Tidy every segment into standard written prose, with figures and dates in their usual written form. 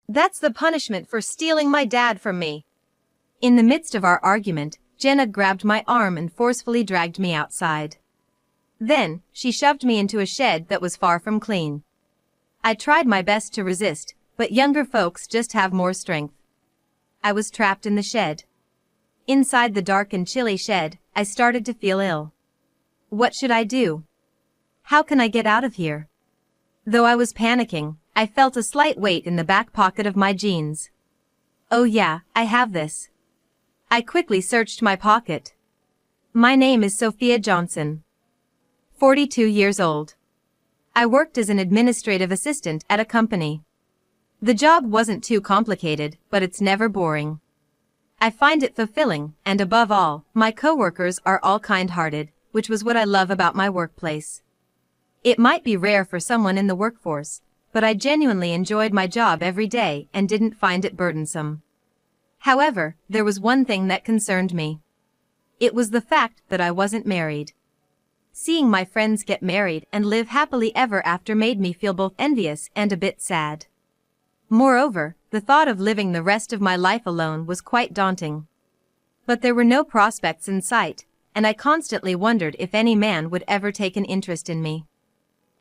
That's the punishment for stealing my dad from me. In the midst of our argument, Jenna grabbed my arm and forcefully dragged me outside. Then, she shoved me into a shed that was far from clean. I tried my best to resist, but younger folks just have more strength. I was trapped in the shed. Inside the dark and chilly shed, I started to feel ill. What should I do? How can I get out of here? Though I was panicking, I felt a slight weight in the back pocket of my jeans. Oh yeah, I have this. I quickly searched my pocket. My name is Sophia Johnson. 42 years old. I worked as an administrative assistant at a company. The job wasn't too complicated, but it's never boring. I find it fulfilling, and above all, my coworkers are all kind-hearted, which was what I love about my workplace. It might be rare for someone in the workforce, but I genuinely enjoyed my job every day and didn't find it burdensome. However, there was one thing that concerned me. It was the fact that I wasn't married. Seeing my friends get married and live happily ever after made me feel both envious and a bit sad. Moreover, the thought of living the rest of my life alone was quite daunting. But there were no prospects in sight, and I constantly wondered if any man would ever take an interest in me.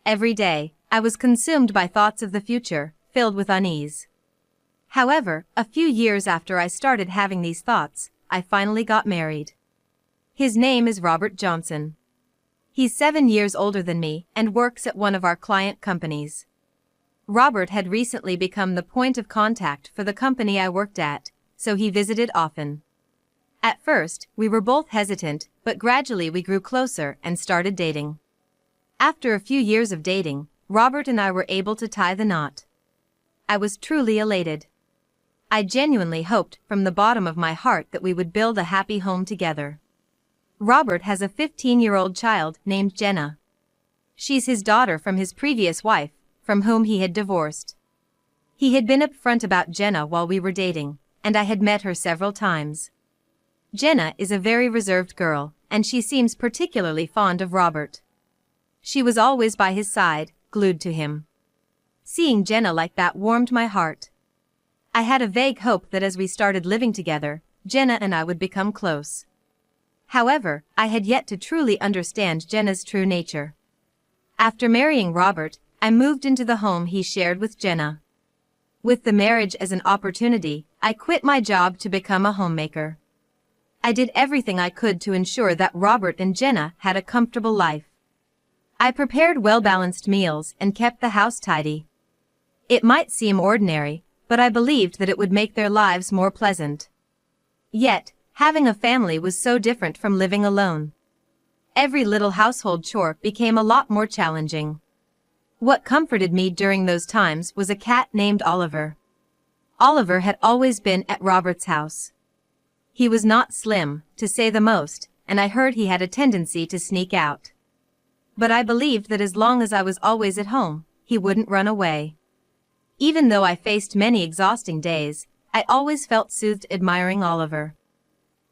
Every day, I was consumed by thoughts of the future, filled with unease. However, a few years after I started having these thoughts, I finally got married. His name is Robert Johnson. He's 7 years older than me and works at one of our client companies. Robert had recently become the point of contact for the company I worked at, so he visited often. At first, we were both hesitant, but gradually we grew closer and started dating. After a few years of dating, Robert and I were able to tie the knot. I was truly elated. I genuinely hoped from the bottom of my heart that we would build a happy home together. Robert has a 15-year-old child named Jenna. She's his daughter from his previous wife, from whom he had divorced. He had been upfront about Jenna while we were dating, and I had met her several times. Jenna is a very reserved girl, and she seems particularly fond of Robert. She was always by his side, glued to him. Seeing Jenna like that warmed my heart. I had a vague hope that as we started living together, Jenna and I would become close. However, I had yet to truly understand Jenna's true nature. After marrying Robert, I moved into the home he shared with Jenna. With the marriage as an opportunity, I quit my job to become a homemaker. I did everything I could to ensure that Robert and Jenna had a comfortable life. I prepared well-balanced meals and kept the house tidy. It might seem ordinary, but I believed that it would make their lives more pleasant. Yet, having a family was so different from living alone. Every little household chore became a lot more challenging. What comforted me during those times was a cat named Oliver. Oliver had always been at Robert's house. He was not slim, to say the most, and I heard he had a tendency to sneak out. But I believed that as long as I was always at home, he wouldn't run away. Even though I faced many exhausting days, I always felt soothed admiring Oliver.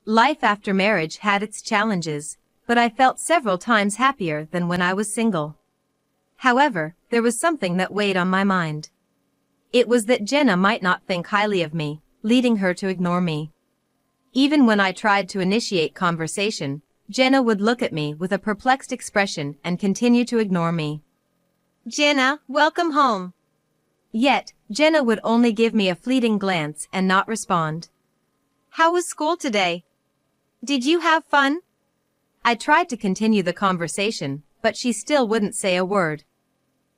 Life after marriage had its challenges, but I felt several times happier than when I was single. However, there was something that weighed on my mind. It was that Jenna might not think highly of me, leading her to ignore me. Even when I tried to initiate conversation, Jenna would look at me with a perplexed expression and continue to ignore me. "Jenna, welcome home." Yet, Jenna would only give me a fleeting glance and not respond. "How was school today? Did you have fun?" I tried to continue the conversation, but she still wouldn't say a word.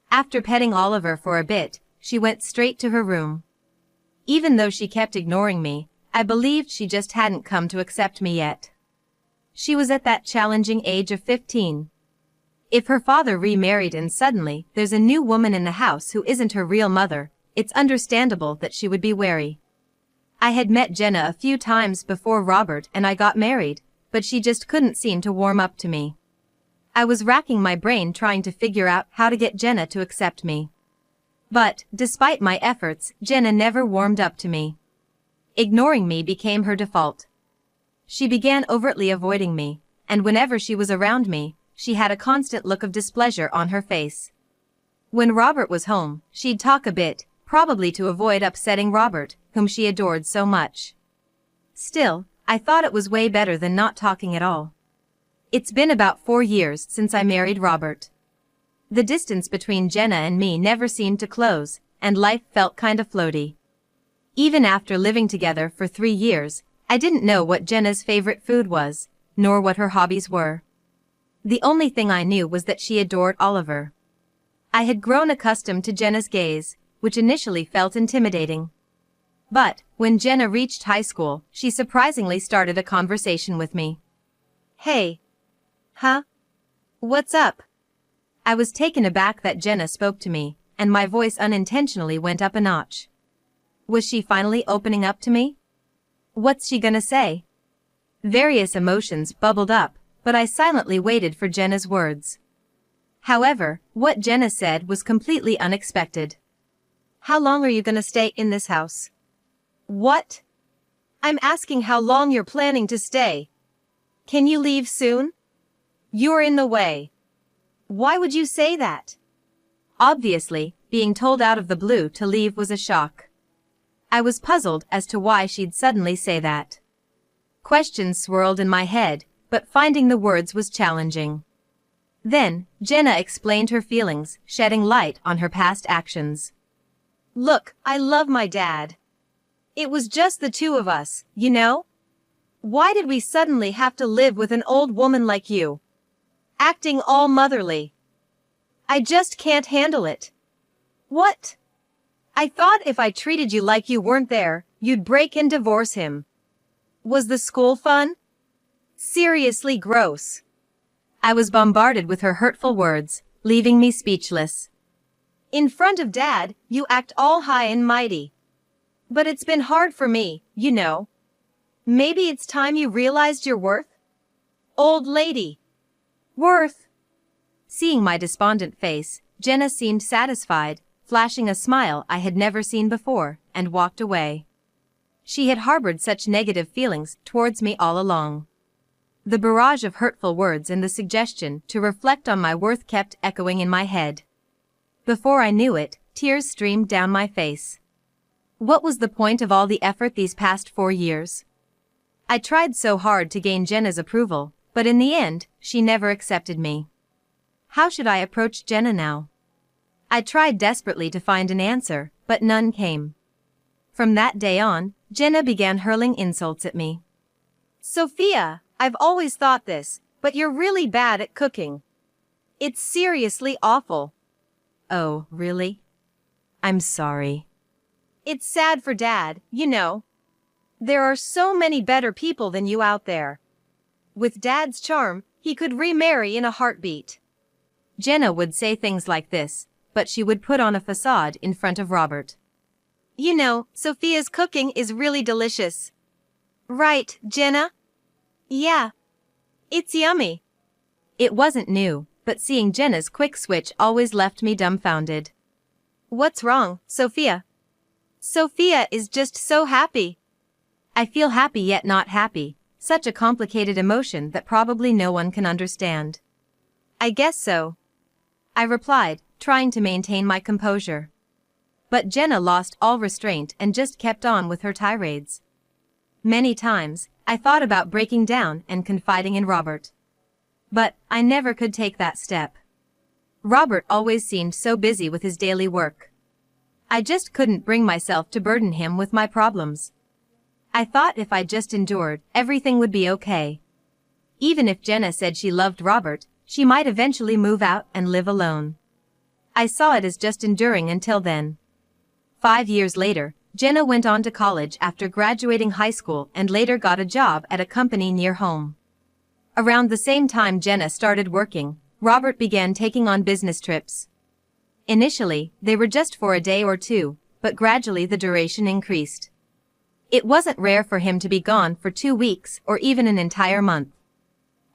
After petting Oliver for a bit, she went straight to her room. Even though she kept ignoring me, I believed she just hadn't come to accept me yet. She was at that challenging age of 15. If her father remarried and suddenly there's a new woman in the house who isn't her real mother, it's understandable that she would be wary. I had met Jenna a few times before Robert and I got married, but she just couldn't seem to warm up to me. I was racking my brain trying to figure out how to get Jenna to accept me. But, despite my efforts, Jenna never warmed up to me. Ignoring me became her default. She began overtly avoiding me, and whenever she was around me, she had a constant look of displeasure on her face. When Robert was home, she'd talk a bit, probably to avoid upsetting Robert, whom she adored so much. Still, I thought it was way better than not talking at all. It's been about 4 years since I married Robert. The distance between Jenna and me never seemed to close, and life felt kinda floaty. Even after living together for 3 years, I didn't know what Jenna's favorite food was, nor what her hobbies were. The only thing I knew was that she adored Oliver. I had grown accustomed to Jenna's gaze, which initially felt intimidating. But, when Jenna reached high school, she surprisingly started a conversation with me. "Hey. Huh? What's up?" I was taken aback that Jenna spoke to me, and my voice unintentionally went up a notch. Was she finally opening up to me? What's she gonna say? Various emotions bubbled up, but I silently waited for Jenna's words. However, what Jenna said was completely unexpected. "How long are you gonna stay in this house?" "What? I'm asking how long you're planning to stay. Can you leave soon? You're in the way." "Why would you say that?" Obviously, being told out of the blue to leave was a shock. I was puzzled as to why she'd suddenly say that. Questions swirled in my head, but finding the words was challenging. Then, Jenna explained her feelings, shedding light on her past actions. "Look, I love my dad. It was just the two of us, you know? Why did we suddenly have to live with an old woman like you? Acting all motherly. I just can't handle it." "What? I thought if I treated you like you weren't there, you'd break and divorce him. Was the school fun? Seriously gross." I was bombarded with her hurtful words, leaving me speechless. "In front of Dad, you act all high and mighty. But it's been hard for me, you know. Maybe it's time you realized your worth? Old lady. Worth." Seeing my despondent face, Jenna seemed satisfied, flashing a smile I had never seen before, and walked away. She had harbored such negative feelings towards me all along. The barrage of hurtful words and the suggestion to reflect on my worth kept echoing in my head. Before I knew it, tears streamed down my face. What was the point of all the effort these past 4 years? I tried so hard to gain Jenna's approval, but in the end, she never accepted me. How should I approach Jenna now? I tried desperately to find an answer, but none came. From that day on, Jenna began hurling insults at me. "Sophia, I've always thought this, but you're really bad at cooking. It's seriously awful." "Oh, really? I'm sorry." "It's sad for Dad, you know. There are so many better people than you out there. With Dad's charm, he could remarry in a heartbeat." Jenna would say things like this, but she would put on a facade in front of Robert. "You know, Sophia's cooking is really delicious. Right, Jenna?" "Yeah. It's yummy." It wasn't new, but seeing Jenna's quick switch always left me dumbfounded. "What's wrong, Sophia?" "Sophia is just so happy." I feel happy yet not happy, such a complicated emotion that probably no one can understand. "I guess so," I replied, trying to maintain my composure. But Jenna lost all restraint and just kept on with her tirades. Many times, I thought about breaking down and confiding in Robert. But I never could take that step. Robert always seemed so busy with his daily work. I just couldn't bring myself to burden him with my problems. I thought if I just endured, everything would be okay. Even if Jenna said she loved Robert, she might eventually move out and live alone. I saw it as just enduring until then. 5 years later, Jenna went on to college after graduating high school and later got a job at a company near home. Around the same time Jenna started working, Robert began taking on business trips. Initially, they were just for a day or two, but gradually the duration increased. It wasn't rare for him to be gone for 2 weeks or even an entire month.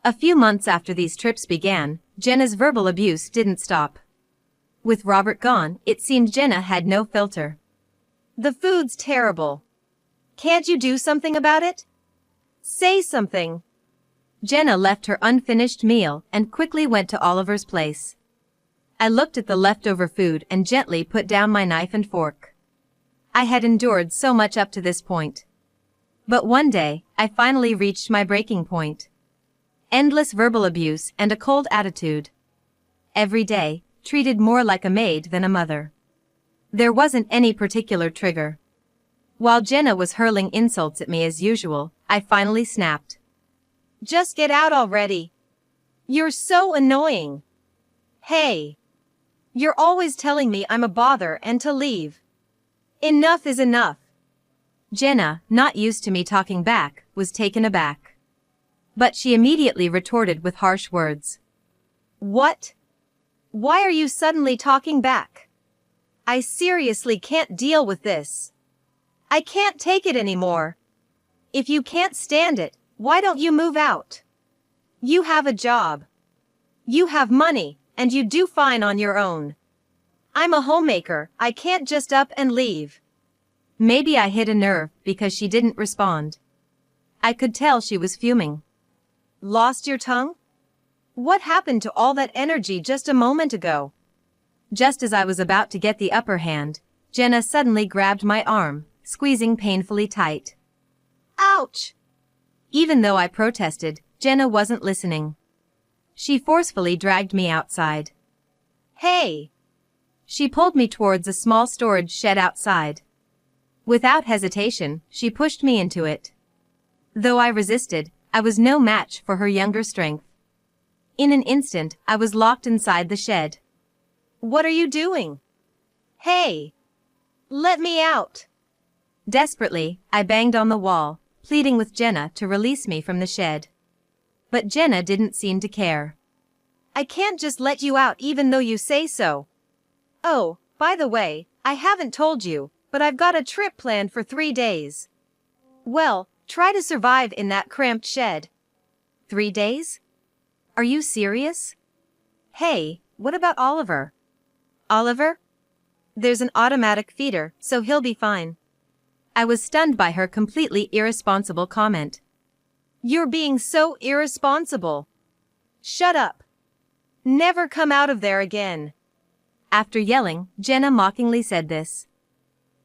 A few months after these trips began, Jenna's verbal abuse didn't stop. With Robert gone, it seemed Jenna had no filter. "The food's terrible. Can't you do something about it? Say something." Jenna left her unfinished meal and quickly went to Oliver's place. I looked at the leftover food and gently put down my knife and fork. I had endured so much up to this point. But one day, I finally reached my breaking point. Endless verbal abuse and a cold attitude. Every day, treated more like a maid than a mother. There wasn't any particular trigger. While Jenna was hurling insults at me as usual, I finally snapped. Just get out already. You're so annoying. Hey. You're always telling me I'm a bother and to leave. Enough is enough. Jenna, not used to me talking back, was taken aback. But she immediately retorted with harsh words. What? Why are you suddenly talking back? I seriously can't deal with this. I can't take it anymore. If you can't stand it, why don't you move out? You have a job. You have money, and you do fine on your own. I'm a homemaker, I can't just up and leave. Maybe I hit a nerve because she didn't respond. I could tell she was fuming. Lost your tongue? What happened to all that energy just a moment ago? Just as I was about to get the upper hand, Jenna suddenly grabbed my arm, squeezing painfully tight. Ouch! Even though I protested, Jenna wasn't listening. She forcefully dragged me outside. Hey! She pulled me towards a small storage shed outside. Without hesitation, she pushed me into it. Though I resisted, I was no match for her younger strength. In an instant, I was locked inside the shed. What are you doing? Hey! Let me out! Desperately, I banged on the wall, pleading with Jenna to release me from the shed. But Jenna didn't seem to care. I can't just let you out even though you say so. Oh, by the way, I haven't told you, but I've got a trip planned for 3 days. Well, try to survive in that cramped shed. 3 days? Are you serious? Hey, what about Oliver? Oliver? There's an automatic feeder, so he'll be fine. I was stunned by her completely irresponsible comment. You're being so irresponsible. Shut up. Never come out of there again. After yelling, Jenna mockingly said this.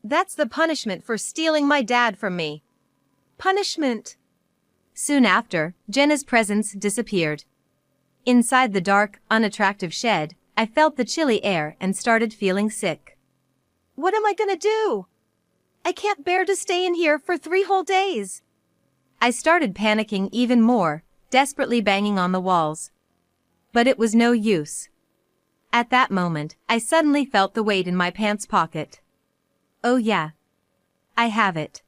That's the punishment for stealing my dad from me. Punishment. Soon after, Jenna's presence disappeared. Inside the dark, unattractive shed, I felt the chilly air and started feeling sick. What am I gonna do? I can't bear to stay in here for 3 whole days. I started panicking even more, desperately banging on the walls. But it was no use. At that moment, I suddenly felt the weight in my pants pocket. Oh yeah. I have it.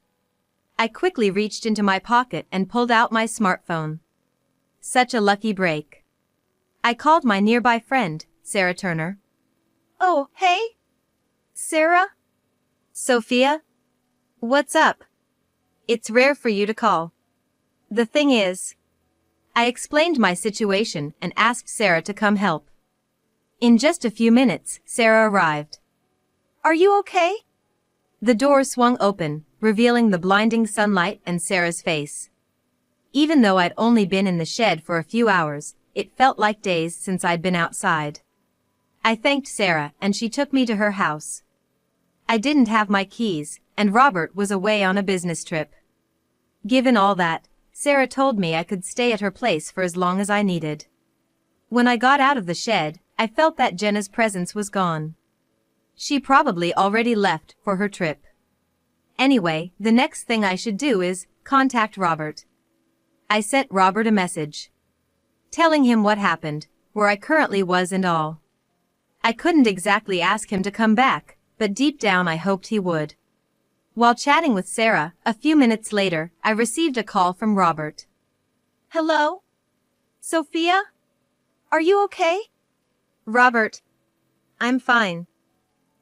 I quickly reached into my pocket and pulled out my smartphone. Such a lucky break. I called my nearby friend, Sarah Turner. Oh, hey? Sarah? Sophia? What's up? It's rare for you to call. The thing is, I explained my situation and asked Sarah to come help. In just a few minutes, Sarah arrived. Are you okay? The door swung open, revealing the blinding sunlight and Sarah's face. Even though I'd only been in the shed for a few hours, it felt like days since I'd been outside. I thanked Sarah and she took me to her house. I didn't have my keys, and Robert was away on a business trip. Given all that, Sarah told me I could stay at her place for as long as I needed. When I got out of the shed, I felt that Jenna's presence was gone. She probably already left for her trip. Anyway, the next thing I should do is contact Robert. I sent Robert a message, telling him what happened, where I currently was and all. I couldn't exactly ask him to come back, but deep down I hoped he would. While chatting with Sarah, a few minutes later, I received a call from Robert. Hello? Sophia? Are you okay? Robert. I'm fine.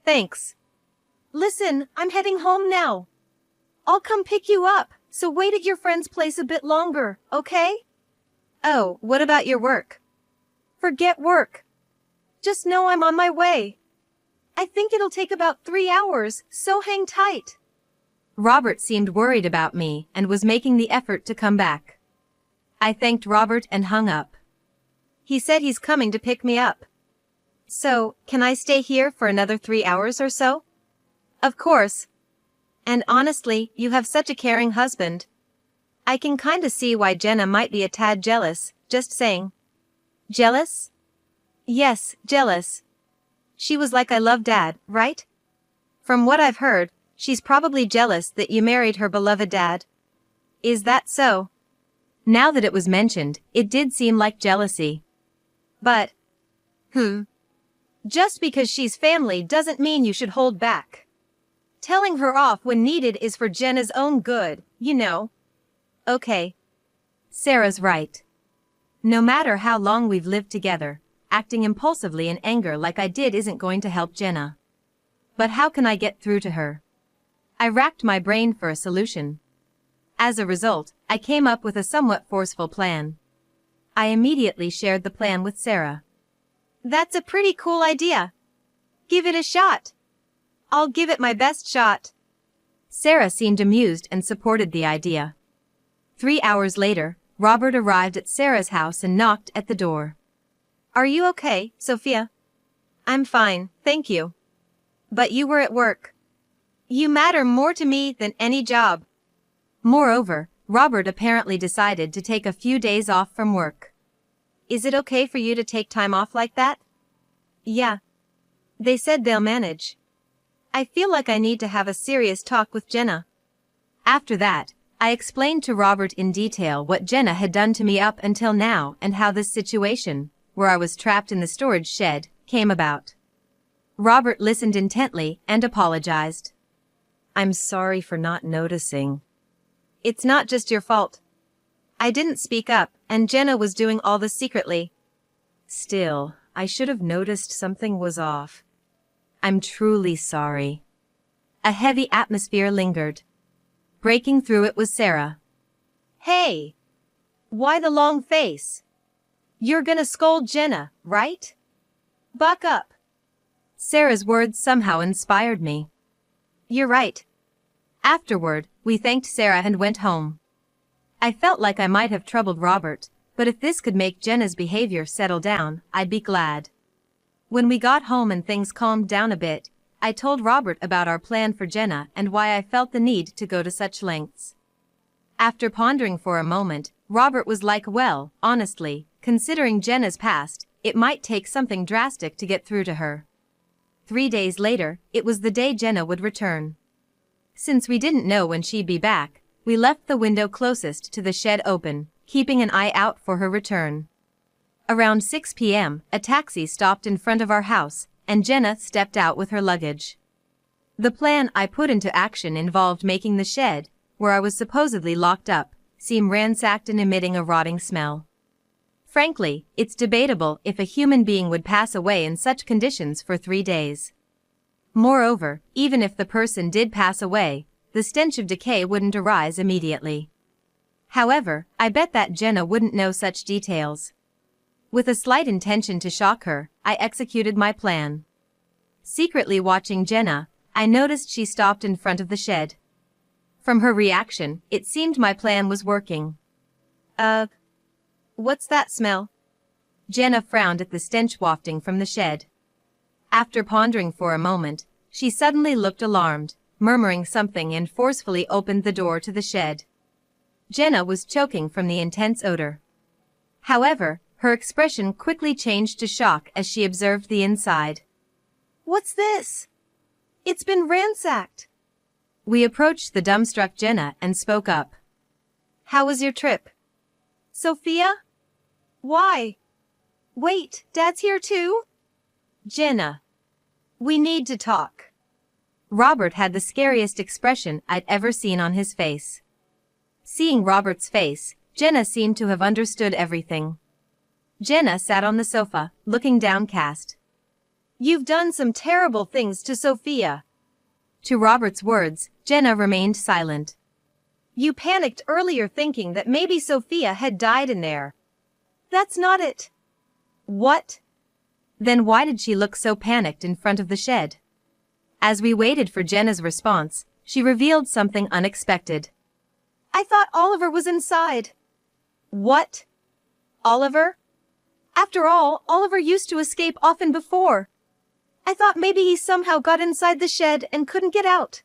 Thanks. Listen, I'm heading home now. I'll come pick you up, so wait at your friend's place a bit longer, okay? Oh, what about your work? Forget work. Just know I'm on my way. I think it'll take about 3 hours, so hang tight. Robert seemed worried about me and was making the effort to come back. I thanked Robert and hung up. He said he's coming to pick me up. So, can I stay here for another 3 hours or so? Of course. And honestly, you have such a caring husband. I can kinda see why Jenna might be a tad jealous, just saying. Jealous? Yes, jealous. She was like, I love Dad, right? From what I've heard, she's probably jealous that you married her beloved dad. Is that so? Now that it was mentioned, it did seem like jealousy. But, just because she's family doesn't mean you should hold back. Telling her off when needed is for Jenna's own good, you know. Okay. Sarah's right. No matter how long we've lived together, acting impulsively in anger like I did isn't going to help Jenna. But how can I get through to her? I racked my brain for a solution. As a result, I came up with a somewhat forceful plan. I immediately shared the plan with Sarah. That's a pretty cool idea. Give it a shot. I'll give it my best shot. Sarah seemed amused and supported the idea. 3 hours later, Robert arrived at Sarah's house and knocked at the door. Are you okay, Sophia? I'm fine, thank you. But you were at work. You matter more to me than any job. Moreover, Robert apparently decided to take a few days off from work. Is it okay for you to take time off like that? Yeah. They said they'll manage. I feel like I need to have a serious talk with Jenna. After that, I explained to Robert in detail what Jenna had done to me up until now and how this situation, where I was trapped in the storage shed, came about. Robert listened intently and apologized. I'm sorry for not noticing. It's not just your fault. I didn't speak up, and Jenna was doing all this secretly. Still, I should have noticed something was off. I'm truly sorry. A heavy atmosphere lingered. Breaking through it was Sarah. Hey! Why the long face? You're gonna scold Jenna, right? Buck up. Sarah's words somehow inspired me. You're right. Afterward, we thanked Sarah and went home. I felt like I might have troubled Robert, but if this could make Jenna's behavior settle down, I'd be glad. When we got home and things calmed down a bit, I told Robert about our plan for Jenna and why I felt the need to go to such lengths. After pondering for a moment, Robert was like, well, honestly, considering Jenna's past, it might take something drastic to get through to her. 3 days later, it was the day Jenna would return. Since we didn't know when she'd be back, we left the window closest to the shed open, keeping an eye out for her return. Around 6 p.m., a taxi stopped in front of our house, and Jenna stepped out with her luggage. The plan I put into action involved making the shed, where I was supposedly locked up, seem ransacked and emitting a rotting smell. Frankly, it's debatable if a human being would pass away in such conditions for 3 days. Moreover, even if the person did pass away, the stench of decay wouldn't arise immediately. However, I bet that Jenna wouldn't know such details. With a slight intention to shock her, I executed my plan. Secretly watching Jenna, I noticed she stopped in front of the shed. From her reaction, it seemed my plan was working. What's that smell? Jenna frowned at the stench wafting from the shed. After pondering for a moment, she suddenly looked alarmed, murmuring something and forcefully opened the door to the shed. Jenna was choking from the intense odor. However, her expression quickly changed to shock as she observed the inside. What's this? It's been ransacked. We approached the dumbstruck Jenna and spoke up. How was your trip? Sophia? Why? Wait, Dad's here too? Jenna. We need to talk. Robert had the scariest expression I'd ever seen on his face. Seeing Robert's face, Jenna seemed to have understood everything. Jenna sat on the sofa, looking downcast. You've done some terrible things to Sophia. To Robert's words, Jenna remained silent. You panicked earlier thinking that maybe Sophia had died in there. That's not it. What? Then why did she look so panicked in front of the shed? As we waited for Jenna's response, she revealed something unexpected. I thought Oliver was inside. What? Oliver? After all, Oliver used to escape often before. I thought maybe he somehow got inside the shed and couldn't get out.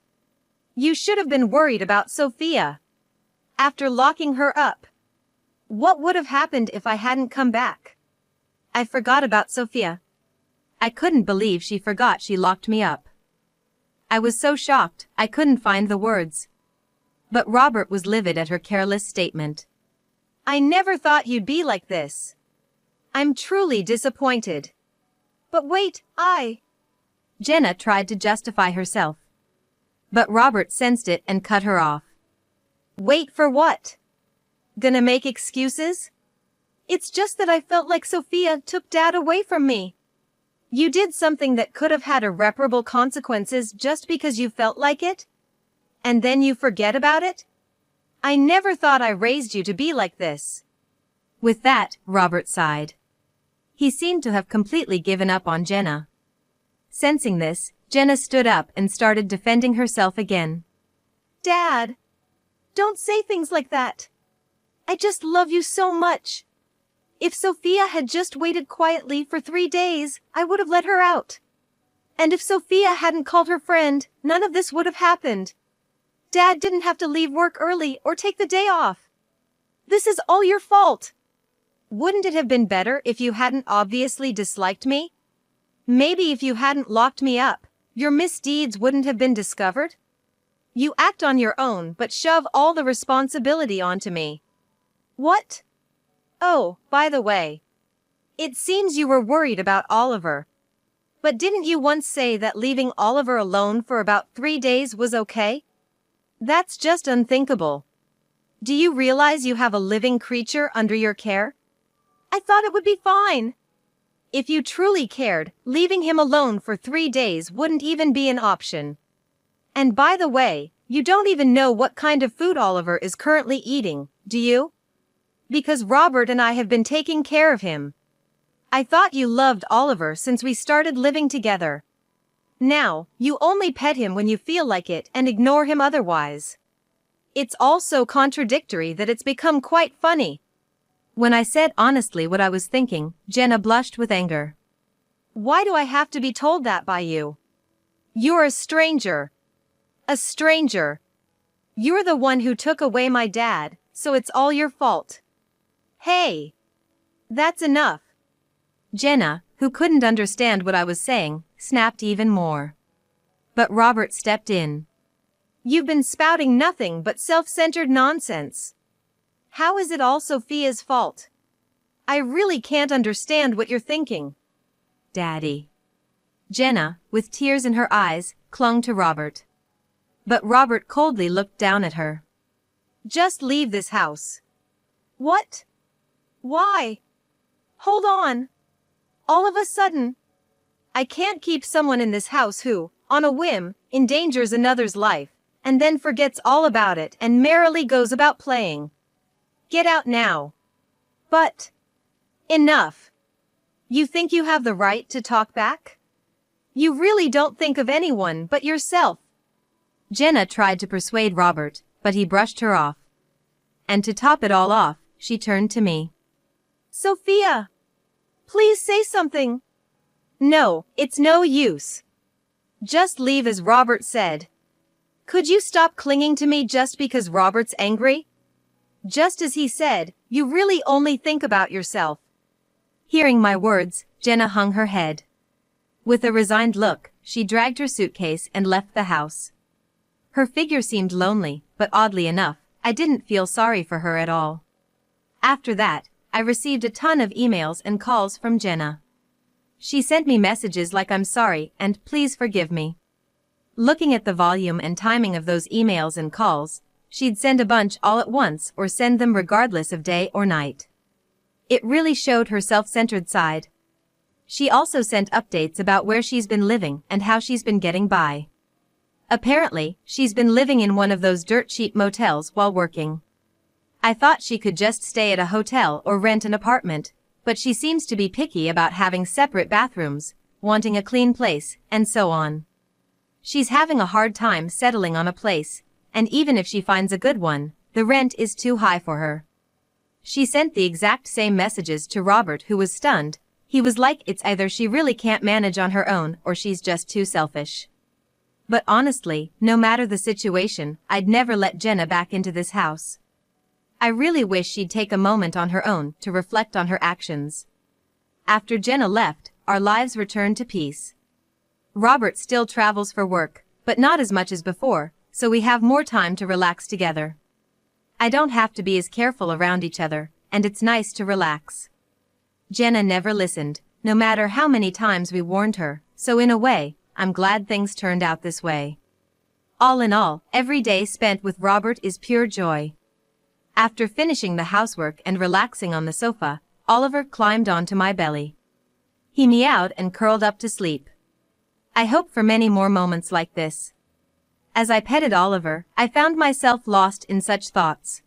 You should have been worried about Sophia. After locking her up. What would have happened if I hadn't come back? I forgot about Sophia. I couldn't believe she forgot she locked me up. I was so shocked, I couldn't find the words. But Robert was livid at her careless statement. I never thought you'd be like this. I'm truly disappointed. But wait, Jenna tried to justify herself. But Robert sensed it and cut her off. Wait for what? Gonna make excuses? It's just that I felt like Sophia took Dad away from me. You did something that could have had irreparable consequences just because you felt like it? And then you forget about it? I never thought I raised you to be like this. With that, Robert sighed. He seemed to have completely given up on Jenna. Sensing this, Jenna stood up and started defending herself again. Dad! Don't say things like that. I just love you so much. If Sophia had just waited quietly for 3 days, I would have let her out. And if Sophia hadn't called her friend, none of this would have happened. Dad didn't have to leave work early or take the day off. This is all your fault. Wouldn't it have been better if you hadn't obviously disliked me? Maybe if you hadn't locked me up, your misdeeds wouldn't have been discovered? You act on your own but shove all the responsibility onto me. What? Oh, by the way. It seems you were worried about Oliver. But didn't you once say that leaving Oliver alone for about 3 days was okay? That's just unthinkable. Do you realize you have a living creature under your care? I thought it would be fine. If you truly cared, leaving him alone for 3 days wouldn't even be an option. And by the way, you don't even know what kind of food Oliver is currently eating, do you? Because Robert and I have been taking care of him. I thought you loved Oliver since we started living together. Now, you only pet him when you feel like it and ignore him otherwise. It's all so contradictory that it's become quite funny. When I said honestly what I was thinking, Jenna blushed with anger. Why do I have to be told that by you? You're a stranger. A stranger. You're the one who took away my dad, so it's all your fault. Hey! That's enough. Jenna, who couldn't understand what I was saying, snapped even more. But Robert stepped in. You've been spouting nothing but self-centered nonsense. How is it all Sophia's fault? I really can't understand what you're thinking. Daddy. Jenna, with tears in her eyes, clung to Robert. But Robert coldly looked down at her. Just leave this house. What? Why? Hold on. All of a sudden. I can't keep someone in this house who, on a whim, endangers another's life, and then forgets all about it and merrily goes about playing. Get out now. But. Enough. You think you have the right to talk back? You really don't think of anyone but yourself. Jenna tried to persuade Robert, but he brushed her off. And to top it all off, she turned to me. Sophia! Please say something. No, it's no use. Just leave as Robert said. Could you stop clinging to me just because Robert's angry? Just as he said, you really only think about yourself. Hearing my words, Jenna hung her head. With a resigned look, she dragged her suitcase and left the house. Her figure seemed lonely, but oddly enough, I didn't feel sorry for her at all. After that, I received a ton of emails and calls from Jenna. She sent me messages like I'm sorry and please forgive me. Looking at the volume and timing of those emails and calls, she'd send a bunch all at once or send them regardless of day or night. It really showed her self-centered side. She also sent updates about where she's been living and how she's been getting by. Apparently, she's been living in one of those dirt cheap motels while working. I thought she could just stay at a hotel or rent an apartment, but she seems to be picky about having separate bathrooms, wanting a clean place, and so on. She's having a hard time settling on a place, and even if she finds a good one, the rent is too high for her. She sent the exact same messages to Robert, who was stunned. He was like, it's either she really can't manage on her own or she's just too selfish. But honestly, no matter the situation, I'd never let Jenna back into this house. I really wish she'd take a moment on her own to reflect on her actions. After Jenna left, our lives returned to peace. Robert still travels for work, but not as much as before, so we have more time to relax together. I don't have to be as careful around each other, and it's nice to relax. Jenna never listened, no matter how many times we warned her, so in a way, I'm glad things turned out this way. All in all, every day spent with Robert is pure joy. After finishing the housework and relaxing on the sofa, Oliver climbed onto my belly. He meowed and curled up to sleep. I hope for many more moments like this. As I petted Oliver, I found myself lost in such thoughts.